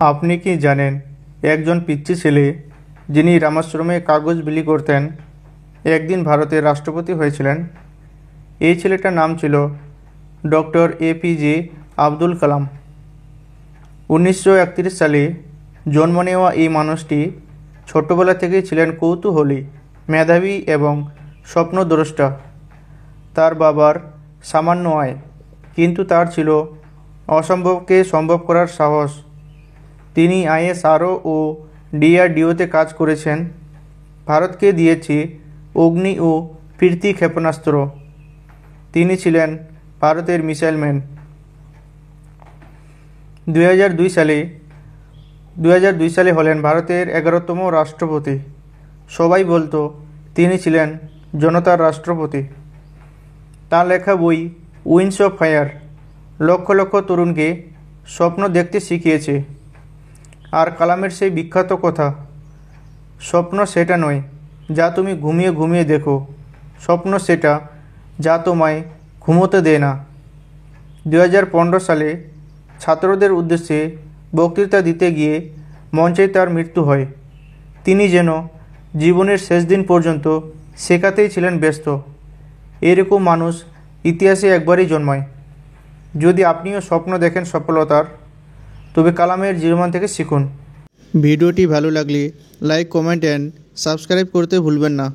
আপনি কি জানেন একজন পিচ্চি ছেলে যিনি রামাশ্রমে কাগজ বিলি করতেন একদিন ভারতের রাষ্ট্রপতি হয়েছিলেন। এই ছেলেটার নাম ছিল ডক্টর এপিজে আব্দুল কালাম। 1931 সালে জন্ম নেওয়া এই মানুষটি ছোট্টবেলা থেকেই ছিলেন কৌতূহলী, মেধাবী এবং স্বপ্নদ্রষ্টা। তার বাবার সামান্য আয়, কিন্তু তার ছিল অসম্ভবকে সম্ভব করার সাহস। তিনি আইএসআরও ও ডিআরডিওতে কাজ করেছেন। ভারতকে দিয়েছে অগ্নি ও প্রীতি ক্ষেপণাস্ত্র। তিনি ছিলেন ভারতের মিসাইল ম্যান। 2002 সালে হলেন ভারতের 11তম রাষ্ট্রপতি। সবাই বলতো তিনি ছিলেন জনতার রাষ্ট্রপতি। তার লেখা বই wings of fire lakh lakh তরুণকে স্বপ্ন দেখতে শিখিয়েছে। আর কালামের সেই বিখ্যাত কথা, স্বপ্ন সেটা নয় যা তুমি ঘুমিয়ে ঘুমিয়ে দেখো, স্বপ্ন সেটা যা তোমায় ঘুমোতে দেয় না। 2015 সালে ছাত্রদের উদ্দেশ্যে বক্তৃতা দিতে গিয়ে মঞ্চে তার মৃত্যু হয়। তিনি যেন জীবনের শেষ দিন পর্যন্ত শেখাতেই ছিলেন ব্যস্ত। এরকম মানুষ ইতিহাসে একবারই জন্মায়। যদি আপনিও স্বপ্ন দেখেন সফলতার, তবে কালামের জীবন থেকে শিখুন। ভিডিওটি ভালো লাগলে লাইক, কমেন্ট অ্যান্ড সাবস্ক্রাইব করতে ভুলবেন না।